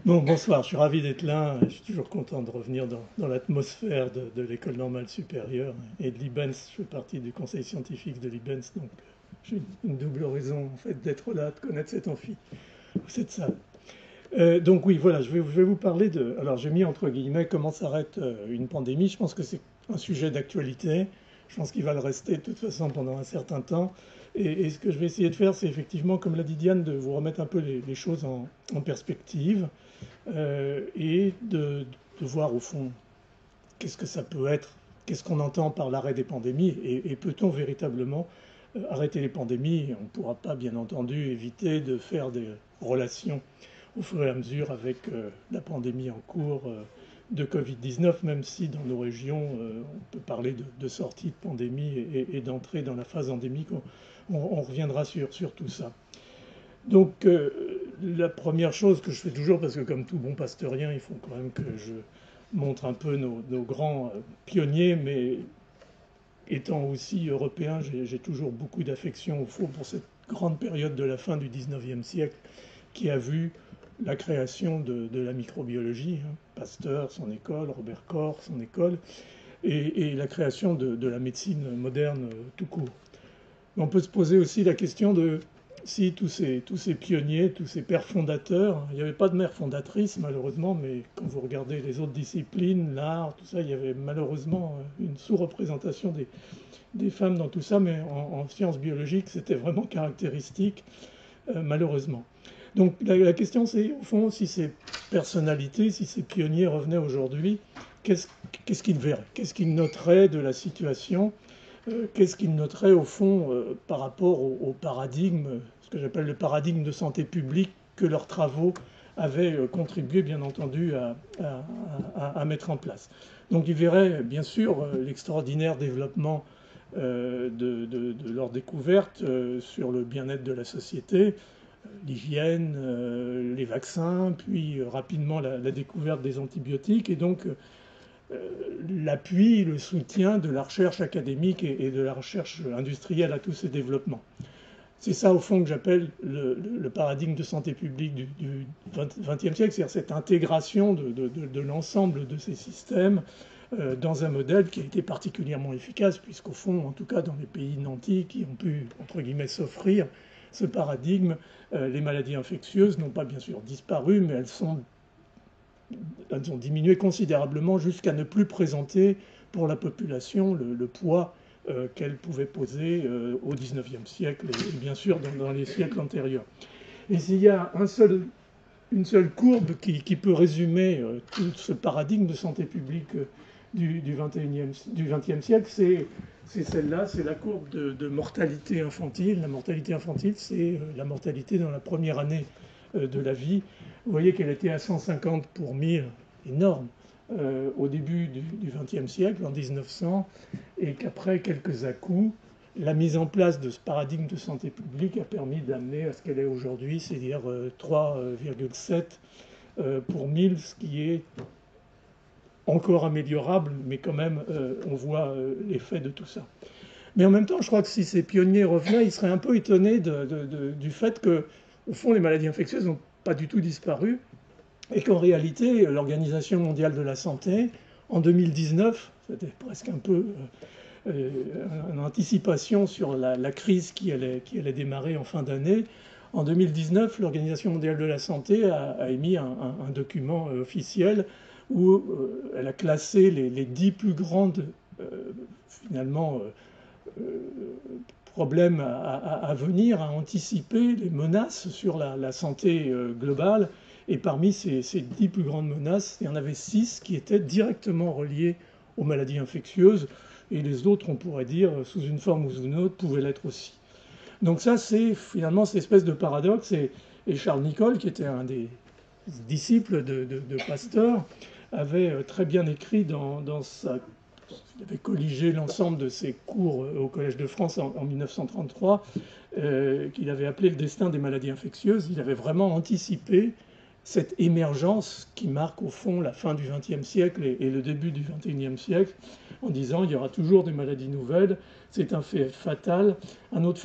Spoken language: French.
Bon, bonsoir, je suis ravi d'être là. Je suis toujours content de revenir dans l'atmosphère de l'École normale supérieure et de l'IBENS. Je fais partie du conseil scientifique de l'IBENS, donc j'ai une double raison en fait d'être là, de connaître cet amphi, cette salle. Donc oui, voilà, je vais vous parler de... Alors j'ai mis entre guillemets comment s'arrête une pandémie. Je pense que c'est un sujet d'actualité. Je pense qu'il va le rester de toute façon pendant un certain temps. Et ce que je vais essayer de faire, c'est effectivement, comme l'a dit Diane, de vous remettre un peu les choses en perspective et de voir au fond qu'est-ce que ça peut être, qu'est-ce qu'on entend par l'arrêt des pandémies et peut-on véritablement arrêter les pandémies. On ne pourra pas, bien entendu, éviter de faire des relations au fur et à mesure avec la pandémie en cours de Covid-19, même si dans nos régions, on peut parler de sortie de pandémie et d'entrée dans la phase endémique. On reviendra sur tout ça. Donc, la première chose que je fais toujours, parce que comme tout bon pasteurien, il faut quand même que je montre un peu nos grands pionniers, mais étant aussi européen, j'ai toujours beaucoup d'affection au fond pour cette grande période de la fin du 19e siècle qui a vu la création de la microbiologie, hein, Pasteur, son école, Robert Koch, son école, et la création de la médecine moderne tout court. Mais on peut se poser aussi la question de si tous ces pionniers, tous ces pères fondateurs, il n'y avait pas de mère fondatrice malheureusement, mais quand vous regardez les autres disciplines, l'art, tout ça, il y avait malheureusement une sous-représentation des femmes dans tout ça, mais en sciences biologiques, c'était vraiment caractéristique, malheureusement. Donc la question c'est, au fond, si ces personnalités, si ces pionniers revenaient aujourd'hui, qu'est-ce qu'ils verraient? Qu'est-ce qu'ils noteraient de la situation? Qu'est-ce qu'ils noteraient au fond par rapport au paradigme, ce que j'appelle le paradigme de santé publique que leurs travaux avaient contribué bien entendu à mettre en place. Donc ils verraient bien sûr l'extraordinaire développement de leur découverte sur le bien-être de la société, l'hygiène, les vaccins, puis rapidement la découverte des antibiotiques et donc l'appui, le soutien de la recherche académique et de la recherche industrielle à tous ces développements. C'est ça, au fond, que j'appelle le paradigme de santé publique du XXe siècle, c'est-à-dire cette intégration de l'ensemble de ces systèmes dans un modèle qui a été particulièrement efficace, puisqu'au fond, en tout cas dans les pays nantis qui ont pu, entre guillemets, s'offrir ce paradigme, les maladies infectieuses n'ont pas bien sûr disparu, mais elles ont diminué considérablement jusqu'à ne plus présenter pour la population le poids qu'elles pouvaient poser au XIXe siècle et bien sûr dans les siècles antérieurs. Et s'il y a une seule courbe qui peut résumer tout ce paradigme de santé publique du XXe siècle, c'est celle-là, c'est la courbe de mortalité infantile. La mortalité infantile, c'est la mortalité dans la première année de la vie. Vous voyez qu'elle était à 150 pour 1000, énorme, au début du XXe siècle, en 1900, et qu'après quelques à-coups, la mise en place de ce paradigme de santé publique a permis d'amener à ce qu'elle est aujourd'hui, c'est-à-dire 3,7 pour 1000, ce qui est encore améliorable, mais quand même, on voit l'effet de tout ça. Mais en même temps, je crois que si ces pionniers revenaient, ils seraient un peu étonnés du fait que, au fond, les maladies infectieuses n'ont pas du tout disparu et qu'en réalité, l'Organisation mondiale de la santé, en 2019, c'était presque un peu en anticipation sur la crise qui allait démarrer en fin d'année, en 2019, l'Organisation mondiale de la santé a émis un document officiel où elle a classé les 10 plus grandes, finalement, problèmes à venir, à anticiper, les menaces sur la santé globale. Et parmi ces 10 plus grandes menaces, il y en avait 6 qui étaient directement reliées aux maladies infectieuses, et les autres, on pourrait dire, sous une forme ou sous une autre, pouvaient l'être aussi. Donc ça, c'est finalement cette espèce de paradoxe, et Charles Nicholl, qui était un des disciples de Pasteur, avait très bien écrit dans sa... Il avait colligé l'ensemble de ses cours au Collège de France en 1933, qu'il avait appelé le destin des maladies infectieuses. Il avait vraiment anticipé cette émergence qui marque au fond la fin du XXe siècle et le début du XXIe siècle, en disant il y aura toujours des maladies nouvelles, c'est un fait fatal. Un autre fait